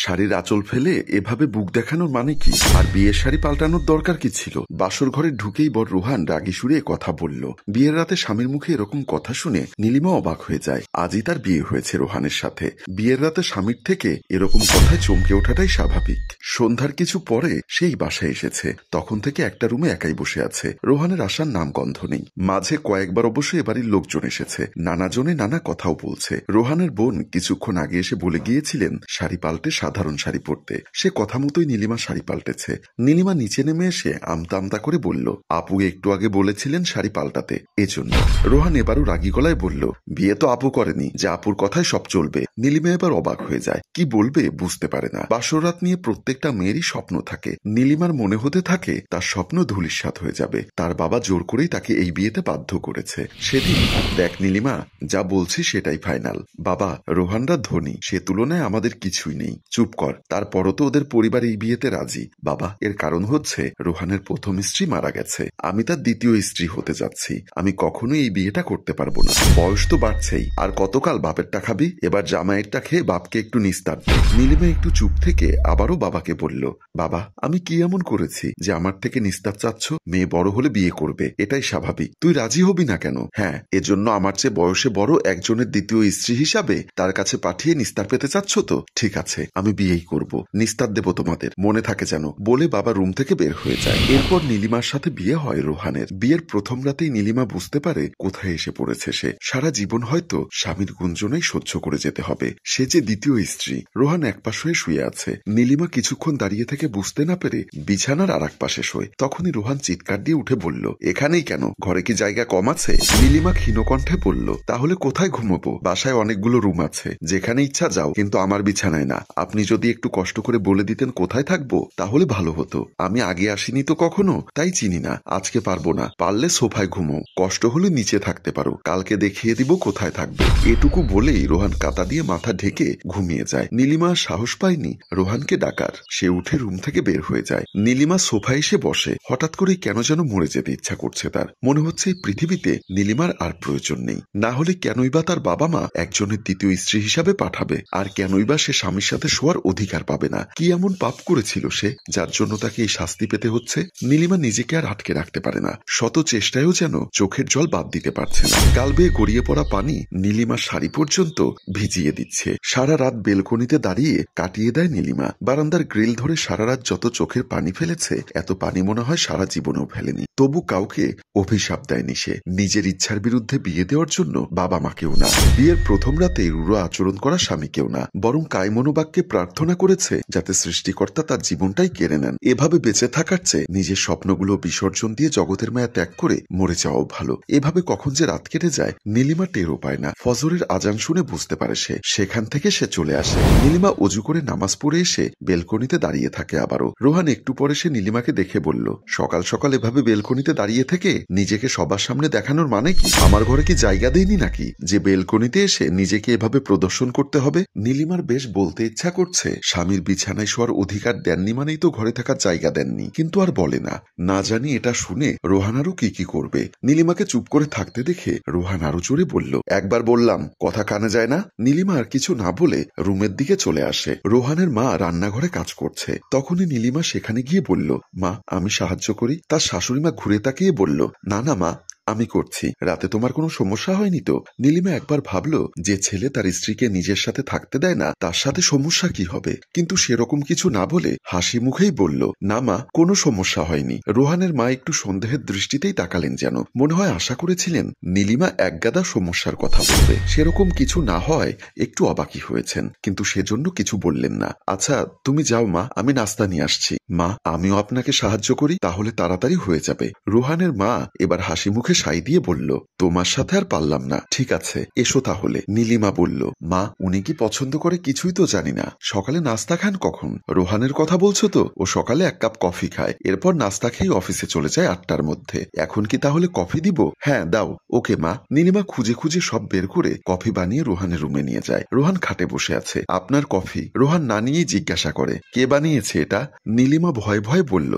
শাড়ির আঁচল ফেলে এভাবে বুক দেখানোর মানে কি? আর বিয়ের শাড়ি পাল্টানোর দরকার কি ছিল? বাসর ঘরে ঢুকেই বর রোহান রাগী সুরে কথা বলল। বিয়ের রাতে স্বামীর মুখে এরকম কথা শুনে নীলিমা অবাক হয়ে যায়। আজই তার বিয়ে হয়েছে রোহানের সাথে। বিয়ের রাতে স্বামীর থেকে এরকম কথায় চমকে ওঠাটাই স্বাভাবিক। সন্ধ্যার কিছু পরে সেই বাসায় এসেছে। তখন থেকে একটা রুমে একাই বসে আছে। রোহানের আসার নাম গন্ধ নেই। মাঝে কয়েকবার অবশ্য এবাড়ির লোকজন এসেছে। নানা জনে নানা কথাও বলছে। রোহানের বোন কিছুক্ষণ আগে এসে বলে গিয়েছিলেন শাড়ি পাল্টে সাধারণ শাড়ি পরতে। সে কথা মতোই নীলিমা শাড়ি পাল্টেছে। নীলিমা নিচে নেমে এসে আমতা আমতা করে বলল, আপু একটু আগে বলেছিলেন শাড়ি পাল্টাতে, এজন্য। রোহান এবারও রাগী গলায় বলল, বিয়ে তো আপু করেনি যে আপুর কথায় সব চলবে। নীলিমা এবার অবাক হয়ে যায়। কি বলবে বুঝতে পারে না। বাসরাত নিয়ে প্রত্যেকটা মেয়েরই স্বপ্ন থাকে। নীলিমার মনে হতে থাকে তার স্বপ্ন ধূলিসাৎ হয়ে যাবে। তার বাবা জোর করেই তাকে এই বিয়েতে বাধ্য করেছে। সেদিন, দেখ নীলিমা, যা বলছি সেটাই ফাইনাল। বাবা, রোহানরা ধনী, সে তুলনায় আমাদের কিছুই নেই। চুপ কর। তারপরও তো ওদের পরিবার এই বিয়েতে রাজি। বাবা, এর কারণ হচ্ছে রোহানের প্রথম স্ত্রী মারা গেছে। আমি তার দ্বিতীয় স্ত্রী হতে যাচ্ছি। আমি কখনোই এই বিয়েটা করতে পারবো না। বয়স তো বাড়ছেই। আর কতকাল বাপেরটা খাবি? এবার জামাইয়েরটা খেয়ে বাপকে একটু নিস্তার দে। নীলিমা একটু চুপ থেকে আবারও বাবাকে বলল, বাবা, আমি কি এমন করেছি যে আমার থেকে নিস্তার চাচ্ছ? মেয়ে বড় হলে বিয়ে করবে, এটাই স্বাভাবিক। তুই রাজি হবি না কেন? হ্যাঁ, এজন্য আমার চেয়ে বয়সে বড় একজনের দ্বিতীয় স্ত্রী হিসাবে তার কাছে পাঠিয়ে নিস্তার পেতে চাচ্ছ তো? ঠিক আছে, আমি বিয়েই করব। নিস্তার দেব তোমাদের, মনে থাকে যেন। বলে বাবা রুম থেকে বের হয়ে যায়। এরপর নীলিমার সাথে বিয়ে হয় রোহানের। বিয়ের প্রথম রাতেই নীলিমা বুঝতে পারে কোথায় এসে পড়েছে সে। সারা জীবন হয়তো স্বামীর গুঞ্জনেই সহ্য করে যেতে হবে। সে যে দ্বিতীয় স্ত্রী। রোহান এক পাশ হয়ে শুয়ে আছে। নীলিমা কিছুক্ষণ দাঁড়িয়ে থেকে বুঝতে না পেরে বিছানার আর এক পাশে শোয়। তখনই রোহান চিৎকার দিয়ে উঠে বলল, এখানেই কেন? ঘরে কি জায়গা কম আছে? নীলিমা ক্ষীণকণ্ঠে বলল, তাহলে কোথায় ঘুমোবো? বাসায় অনেকগুলো রুম আছে, যেখানে ইচ্ছা যাও, কিন্তু আমার বিছানায় না। আপনি যদি একটু কষ্ট করে বলে দিতেন কোথায় থাকবো, তাহলে ভালো হতো। আমি আগে আসিনি তো কখনো, তাই চিনি না। আজকে পারবো না। পারলে সোফায় ঘুমো, কষ্ট হলে নিচে থাকতে পারো। কালকে দেখিয়ে দিব কোথায় থাকবে। এটুকু বলেই রোহান কাঁথা দিয়ে মাথা ঢেকে ঘুমিয়ে যায়। নীলিমা সাহস পায়নি রোহানকে ডাকার। সে উঠে রুম থেকে বের হয়ে যায়। নীলিমা সোফায় এসে বসে। হঠাৎ করে কেন যেন মরে যেতে ইচ্ছা করছে তার। মনে হচ্ছে এই পৃথিবীতে নীলিমার আর প্রয়োজন নেই। না হলে কেনই বা তার বাবা মা একজনের দ্বিতীয় স্ত্রী হিসাবে পাঠাবে? আর কেনই বা সে স্বামীর সাথে শোয়ার অধিকার পাবে না? কি এমন পাপ করেছিল সে, যার জন্য তাকে এই শাস্তি পেতে হচ্ছে? নীলিমা নিজেকে আর আটকে রাখতে পারে না। শত চেষ্টায়ও যেন চোখের জল বাদ দিতে পারছে না। গাল বেয়ে গড়িয়ে পড়া পানি নীলিমার শাড়ি পর্যন্ত ভিজিয়ে দিচ্ছে। সারা রাত বেলকনিতে দাঁড়িয়ে কাটিয়ে দেয় নীলিমা। বারান্দার গ্রিল ধরে সারা রাত যত চোখের পানি ফেলেছে, এত পানি মনে হয় সারা জীবনেও ফেলেনি। তবু কাউকে অভিশাপ দেয়নি সে। নিজের ইচ্ছার বিরুদ্ধে বিয়ে দেওয়ার জন্য বাবা মাকেও না, বিয়ের প্রথম রাতে রূঢ় আচরণ করা স্বামীকেও না, বরং কায়মনোবাক্যে প্রার্থনা করেছে যাতে সৃষ্টিকর্তা তার জীবনটাই কেড়ে নেন। এভাবে বেঁচে থাকার চেয়ে নিজের স্বপ্নগুলো বিসর্জন দিয়ে জগতের মায়া ত্যাগ করে মরে যাওয়াও ভালো। এভাবে কখন যে রাত কেটে যায় নীলিমা টেরও পায় না। ফজরের আজান শুনে বুঝতে পারে সে। সেখান থেকে সে চলে আসে। নীলিমা অজু করে নামাজ পড়ে এসে বেলকনিতে দাঁড়িয়ে থাকে আবারও। রোহান একটু পরে সে নীলিমাকে দেখে বলল, সকাল সকাল এভাবে বেলকনিতে দাঁড়িয়ে থেকে নিজেকে সবার সামনে দেখানোর মানে কি? আমার ঘরে কি জায়গা দেয়নি নাকি যে বেলকনিতে এসে নিজেকে এভাবে প্রদর্শন করতে হবে? নীলিমার বেশ বলতে ইচ্ছা করছে, স্বামীর বিছানায় শোয়ার অধিকার দেননি মানেই তো ঘরে থাকার জায়গা দেননি, কিন্তু আর বলে না। না জানি এটা শুনে রোহান আরো কি করবে। নীলিমাকে চুপ করে থাকতে দেখে রোহান আরো জোরে বলল, একবার বললাম, কথা কানে যায় না? নীলিমা আর কিছু না বলে রুমের দিকে চলে আসে। রোহানের মা রান্নাঘরে কাজ করছে। তখনই নীলিমা সেখানে গিয়ে বলল, মা, আমি সাহায্য করি। তার শাশুড়িমা ঘুরে তাকিয়ে বলল, না না মা, আমি করছি। রাতে তোমার কোনো সমস্যা হয়নি তো? নীলিমা একবার ভাবলো, যে ছেলে তার স্ত্রীকে নিজের সাথে থাকতে দেয় না, তার সাথে সমস্যা কি হবে? কিন্তু সেরকম কিছু না বলে হাসি মুখেই বলল, না মা, কোনো সমস্যা হয়নি। রোহানের মা একটু সন্দেহের দৃষ্টিতেই তাকালেন যেন। মনে হয় আশা করেছিলেন নীলিমা একগাদা সমস্যার কথা বলবে। সেরকম কিছু না হয় একটু অবাকই হয়েছেন, কিন্তু সেজন্য কিছু বললেন না। আচ্ছা তুমি যাও মা, আমি নাস্তা নিয়ে আসছি। মা, আমিও আপনাকে সাহায্য করি, তাহলে তাড়াতাড়ি হয়ে যাবে। রোহানের মা এবার হাসি মুখে সাই দিয়ে বলল, তোমার সাথে আর পারলাম না। ঠিক আছে, এসো তাহলে। নীলিমা বলল, মা, উনি কি পছন্দ করে কিছুই তো জানি না। সকালে নাস্তা খান কখন? রোহানের কথা বলছো তো? ও সকালে এক কাপ কফি খায়, এরপর নাস্তা খেয়ে অফিসে চলে যায় 8টার মধ্যে। এখন কি তাহলে কফি দিব? হ্যাঁ দাও। ওকে মা। নীলিমা খুঁজে খুঁজে সব বের করে কফি বানিয়ে রোহানের রুমে নিয়ে যায়। রোহান খাটে বসে আছে। আপনার কফি? রোহান না নিয়েই জিজ্ঞাসা করে, কে বানিয়েছে এটা? নীলিমা ভয়ে ভয়ে বলল,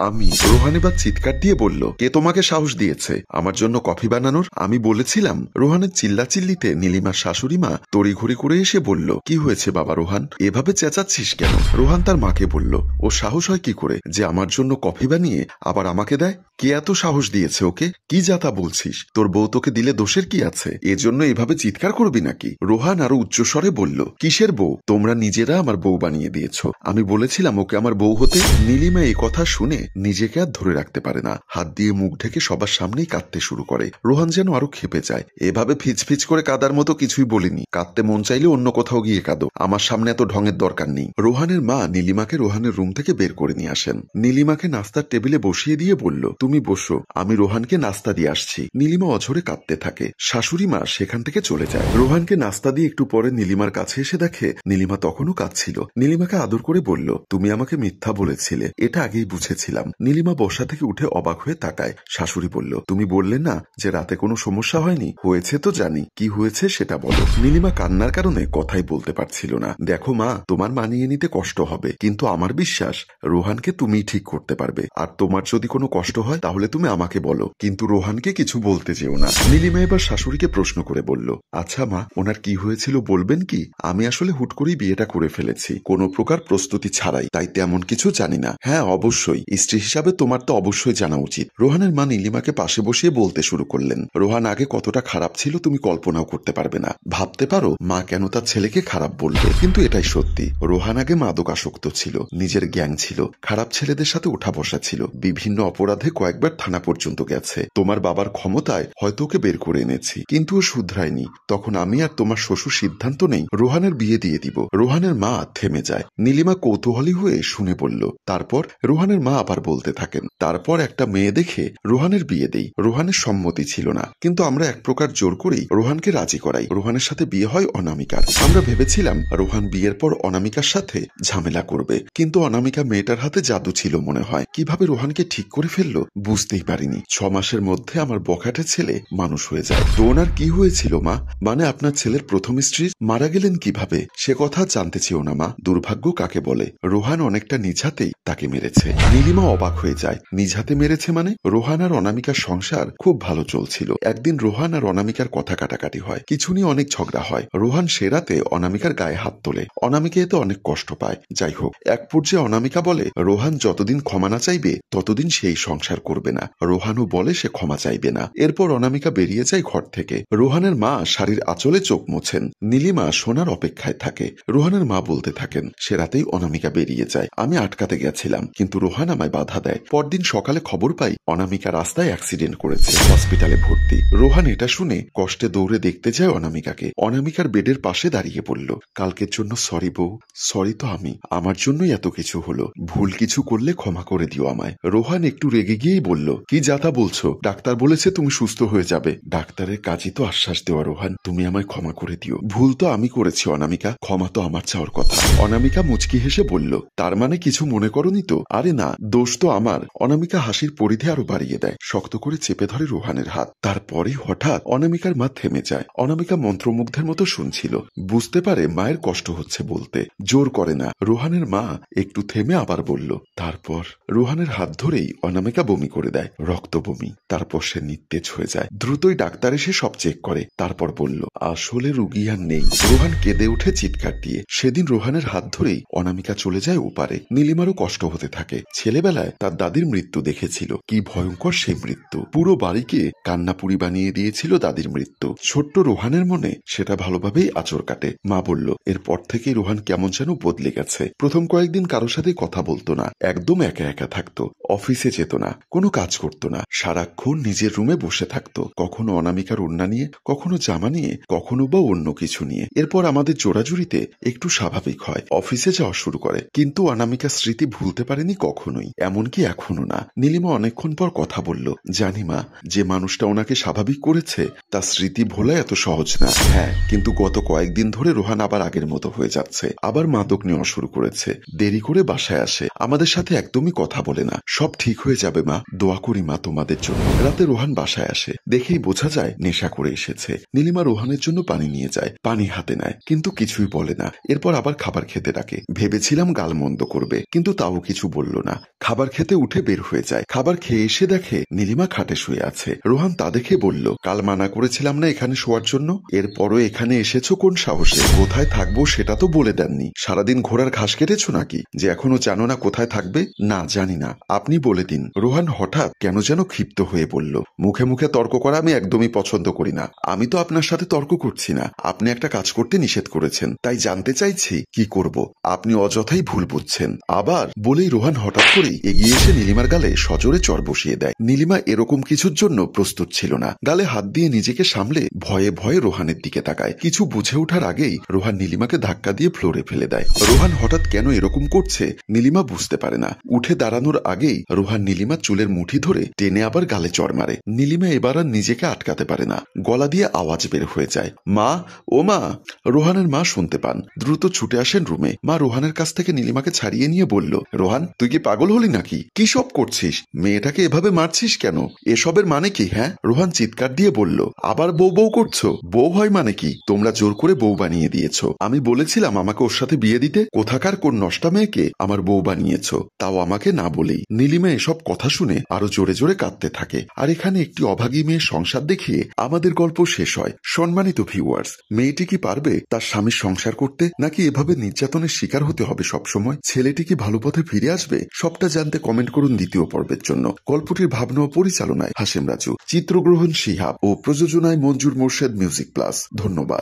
আমি। রোহান এবার চিৎকার দিয়ে বলল, কে তোমাকে সাহস দিয়েছে আমার জন্য কফি বানানোর? আমি বলেছিলাম। রোহানের চিল্লাচিল্লিতে নীলিমার শাশুড়ি মা তড়িঘড়ি করে এসে বলল, কি হয়েছে বাবা রোহান, এভাবে চেঁচাচ্ছিস কেন? রোহান তার মাকে বলল, ও সাহস হয় কি করে যে আমার জন্য কফি বানিয়ে আবার আমাকে দেয়? কে এত সাহস দিয়েছে ওকে? কি যাতা বলছিস? তোর বউ তোকে দিলে দোষের কি আছে? এজন্য এভাবে চিৎকার করবি নাকি? রোহান আরো উচ্চস্বরে বলল, কিসের বউ? তোমরা নিজেরা আমার বউ বানিয়ে দিয়েছো। আমি বলেছিলাম ওকে আমার বউ হতে। নীলিমা এই কথা শুনে নিজেকে আর ধরে রাখতে পারে না, হাত দিয়ে মুখ ঢেকে সবার সামনেই কাঁদতে শুরু করে। রোহান যেন আরো ক্ষেপে যায়। এভাবে ফিচফিচ করে কাদার মতো কিছুই বলিনি, কাঁদতে মন চাইলে অন্য কোথাও গিয়ে কাঁদো, আমার সামনে এত ঢঙের দরকার নেই। রোহানের মা নীলিমাকে রোহানের রুম থেকে বের করে নিয়ে আসেন। নীলিমাকে নাস্তার টেবিলে বসিয়ে দিয়ে বলল, তুমি বসো, আমি রোহানকে নাস্তা দিয়ে আসছি। নীলিমা অঝরে কাঁদতে থাকে। শাশুড়ি মা সেখান থেকে চলে যায়। রোহানকে নাস্তা দিয়ে একটু পরে নীলিমার কাছে এসে দেখে নীলিমা তখনও কাঁদছিল। নীলিমাকে আদর করে বলল, তুমি আমাকে মিথ্যা বলেছিলে, এটা আগেই বুঝেছিলাম। নীলিমা বসা থেকে উঠে অবাক হয়ে তাকায়। শাশুড়ি বলল, তুমি বললে না যে রাতে কোনো সমস্যা হয়নি? হয়েছে তো জানি, কি হয়েছে সেটা বলো। নীলিমা কান্নার কারণে কথাই বলতে পারছিল না। দেখো মা, তোমার মানিয়ে নিতে কষ্ট হবে, কিন্তু আমার বিশ্বাস রোহানকে তুমিই ঠিক করতে পারবে। আর তোমার যদি কোনো কষ্ট হয় তাহলে তুমি আমাকে বলো, কিন্তু রোহানকে কিছু বলতে যেও না। নীলিমা এবার শাশুড়িকে প্রশ্ন করে বলল, আচ্ছা মা, ওনার কি হয়েছিল বলবেন কি? আমি আসলে হুট করেই বিয়েটা করে ফেলেছি, কোনো প্রকার প্রস্তুতি ছাড়াই, তাই তেমন কিছু জানি না। হ্যাঁ অবশ্যই, স্ত্রী হিসাবে তোমার তো অবশ্যই জানা উচিত। রোহানের মা নীলিমাকে পাশে বসিয়ে বলতে শুরু করলেন, রোহান আগে কতটা খারাপ ছিল তুমি কল্পনাও করতে পারবে না। ভাবতে পারো মা কেন তার ছেলেকে খারাপ বলবে, কিন্তু এটাই সত্যি। রোহান আগে মাদকাসক্ত ছিল, নিজের গ্যাং ছিল, খারাপ ছেলেদের সাথে ওঠা বসা ছিল, বিভিন্ন অপরাধে কয়েকবার থানা পর্যন্ত গেছে। তোমার বাবার ক্ষমতায় হয়তো ওকে বের করে এনেছি, কিন্তু ও শুধরায়নি। তখন আমি আর তোমার শ্বশুর সিদ্ধান্ত নেই রোহানের বিয়ে দিয়ে দিব। রোহানের মা থেমে যায়। নীলিমা কৌতূহলী হয়ে শুনে বলল, তারপর? রোহানের মা আবার বলতে থাকেন, তারপর একটা মেয়ে দেখে রোহানের বিয়ে দেই। রোহানের সম্মতি ছিল না, কিন্তু আমরা এক প্রকার জোর করেই রোহানকে রাজি করাই। রোহানের সাথে বিয়ে হয় অনামিকার। আমরা ভেবেছিলাম রোহান বিয়ের পর অনামিকার সাথে ঝামেলা করবে, কিন্তু অনামিকা মেয়েটার হাতে জাদু ছিল মনে হয়। কিভাবে রোহানকে ঠিক করে ফেললো বুঝতেই পারিনি। 6 মাসের মধ্যে আমার বখাটে ছেলে মানুষ হয়ে যায়। তো ওনার কি হয়েছিল মা? মানে আপনার ছেলের প্রথম স্ত্রী মারা গেলেন কিভাবে? সে কথা জানতে চেও না মা, দুর্ভাগ্য কাকে বলে? রোহান অনেকটা নিঝাতেই তাকে মেরেছে। নীলিমা অবাক হয়ে যায়, নিঝাতে মেরেছে মানে? রোহান আর অনামিকার সংসার খুব ভালো চলছিল। একদিন রোহান আর অনামিকার কথা কাটাকাটি হয়, কিছু নিয়ে অনেক ঝগড়া হয়। রোহান সে রাতে অনামিকার গায়ে হাত তোলে। অনামিকা এতে অনেক কষ্ট পায়। যাই হোক, এক পর্যায়ে অনামিকা বলে রোহান যতদিন ক্ষমা না চাইবে ততদিন সেই সংসার করবে না। রোহানও বলে সে ক্ষমা চাইবে না। এরপর অনামিকা বেরিয়ে যায় ঘর থেকে। রোহানের মা শাড়ির আঁচলে চোখ মোছেন। নীলিমা শোনার অপেক্ষায় থাকে। রোহানের মা বলতে থাকেন, সে রাতেই অনামিকা বেরিয়ে যায়। আমি আটকাতে গেছিলাম, কিন্তু রোহান আমায় বাধা দেয়। পরদিন সকালে খবর পাই অনামিকা রাস্তায় অ্যাক্সিডেন্ট করেছে, হসপিটালে ভর্তি। রোহান এটা শুনে কষ্টে দৌড়ে দেখতে যায় অনামিকাকে। অনামিকার বেডের পাশে দাঁড়িয়ে পড়ল। কালকের জন্য সরি বউ। সরি তো আমি, আমার জন্যই এত কিছু হলো। ভুল কিছু করলে ক্ষমা করে দিও আমায়। রোহান একটু রেগে গিয়েই বলল, কি যাতা বলছো? ডাক্তার বলেছে তুমি সুস্থ হয়ে যাবে। ডাক্তারের কাজই তো আশ্বাস দেওয়া রোহান, তুমি আমায় ক্ষমা করে দিও। ভুল তো আমি করেছি অনামিকা, ক্ষমা তো আমার চাওয়ার কথা। অনামিকা মুচকি হেসে বলল, তার মানে কিছু মনে করনি তো? আরে না, দোষ তো আমার। অনামিকা হাসির পরিধি আরো বাড়িয়ে দেয়, শক্ত করে চেপে ধরে রোহানের হাত। তারপরে হঠাৎ অনামিকার মা থেমে যায়। অনামিকা মন্ত্রমুগ্ধের মতো শুনছিল, বুঝতে পারে মায়ের কষ্ট হচ্ছে বলতে, জোর করে না। রোহানের মা একটু থেমে আবার বলল, তারপর? রোহানের হাত ধরেই অনামিকা বমি করে দেয়, রক্ত বমি। তারপর সে নিস্তেজ হয়ে যায়। দ্রুতই ডাক্তার এসে সব চেক করে, তারপর বলল, আসলে রুগী আর নেই। রোহান কেঁদে উঠে চিৎকার দিয়ে। সেদিন রোহানের হাত ধরেই অনামিকা চলে যায় ওপারে। নীলিমারও কষ্ট হতে থাকে। ছেলেবেলায় তার দাদির মৃত্যু দেখেছিল, কি ভয়ঙ্কর সেই মৃত্যু। পুরো বাড়িকে কান্নাপুরি বানিয়ে দিয়েছিল দাদির মৃত্যু। ছোট্ট রোহানের মনে সেটা ভালোভাবেই আঁচড় কাটে। মা বলল, এরপর থেকেই রোহান কেমন যেন বদলে গেছে। প্রথম কয়েকদিন কারোর সাথে কথা বলতো না, একদম একা একা থাকতো, অফিসে যেত না, কোনো কাজ করতো না, সারাক্ষণ নিজের রুমে বসে থাকতো। কখনো অনামিকার ওড়না নিয়ে, কখনো জামা নিয়ে, কখনো বা অন্য কিছু নিয়ে। এরপর আমাদের জোড়াজুড়িতে একটু স্বাভাবিক হয়, অফিসে যাওয়া শুরু করে। কিন্তু অনামিকার স্মৃতি ভুলতে পারেনি কখনোই, এমনকি এখনো না। নীলিমা অনেকক্ষণ পর কথা বলল, জানি মা, যে মানুষটা ওনাকে স্বাভাবিক করেছে তার স্মৃতি ভোলা এত সহজ না। হ্যাঁ, কিন্তু গত কয়েকদিন ধরে রোহান আবার আগের মতো হয়ে যাচ্ছে, আবার মাদক নেওয়া শুরু করেছে, দেরি করে বাসায় আসে, আমাদের সাথে একদমই কথা বলে না। সব ঠিক হয়ে যাবে মা, দোয়া করি মা তোমাদের জন্য। রাতে রোহান বাসায় আসে, দেখেই বোঝা যায় নেশা করে এসেছে। নীলিমা রোহানের জন্য পানি নিয়ে যায়, পানি হাতে নেয়, কিন্তু কিছুই বলে না। এরপর আবার খাবার খেতে ডাকে। ভেবেছিলাম গালমন্দ করবে, কিন্তু তাও কিছু বলল না। খাবার খেতে উঠে বের হয়ে যায়। খাবার খেয়ে এসে দেখে নীলিমা খাটে শুয়ে আছে। রোহান তা দেখে বলল, কাল মানা করেছিলাম না এখানে শোয়ার জন্য? এরপরও এখানে এসেছো কোন সাহসে? কোথায় থাকবো সেটা তো বলে দেননি। সারাদিন ঘোড়ার ঘাস কেটেছো নাকি যে এখনো জানো না কোথায় থাকবে? না, জানি না, আপনি বলে দিন। রোহান হঠাৎ কেন যেন ক্ষিপ্ত হয়ে বলল, মুখে মুখে তর্ক করা আমি একদমই পছন্দ করি না। আমি তো আপনার সাথে তর্ক করছি না, আপনি একটা কাজ করতে নিষেধ করেছেন, তাই জানতে চাইছি কি করব। আপনি অযথাই ভুল বুঝছেন। আবার বলেই রোহান হঠাৎ করেই এগিয়ে এসে নীলিমার গালে সজোরে চর বসিয়ে দেয়। নীলিমা এরকম কিছুর জন্য প্রস্তুত ছিল না। গালে হাত দিয়ে নিজেকে সামলে ভয়ে ভয়ে রোহানের দিকে তাকায়। কিছু বুঝে ওঠার আগেই রোহান নীলিমাকে ধাক্কা দিয়ে ফ্লোরে ফেলে দেয়। রোহান হঠাৎ কেন এরকম করছে নীলিমা বুঝতে পারে না। উঠে দাঁড়ানোর আগেই রোহান নীলিমার চুলের মুঠি ধরে টেনে আবার গালে চর মারে। নীলিমা এবার আর নিজেকে আটকাতে পারে না, গলা দিয়ে আওয়াজ বের হয়ে যায়, মা, ও মা। রোহানের মা শুনতে পান, দ্রুত ছুটে আসেন রুমে। মা রোহানের কাছ থেকে নীলিমাকে ছাড়িয়ে নিয়ে বলল, রোহান তুই কি পাগল হলি নাকি? কি সব করছিস? মেয়েটাকে এভাবে মারছিস কেন? এসবের মানে কি? হ্যাঁ? রোহান চিৎকার দিয়ে বলল, আবার বউ বউ করছো? বউ হয় মানে কি? তোমরা জোর করে বউ বানিয়ে দিয়েছো। আমি বলেছিলাম আমাকে ওর সাথে বিয়ে দিতে? কোথাকার কোন নষ্টা মেয়েকে আমার বউ বানিয়েছো, তাও আমাকে না বলেই। নীলিমা এসব কথা শুনে আরো জোরে জোরে কাঁদতে থাকে। আর এখানে একটি অভাগী মেয়ের সংসার দেখিয়ে আমাদের গল্প শেষ হয়। সম্মানিত ভিউয়ার্স, মেয়েটি কি পারবে তার স্বামীর সংসার করতে, নাকি এভাবে নির্যাতনের শিকার হতে হবে সবসময়? ছেলেটি কি ভালো পথে ফিরে আসবে? সবটা জানতে কমেন্ট করুন দ্বিতীয় পর্বের জন্য। গল্পটির ভাবনা ও পরিচালনায় হাশেম রাজু, চিত্রগ্রহণ শিহাব ও প্রযোজনায় মঞ্জুর মোর্শেদ মিউজিক প্লাস। ধন্যবাদ।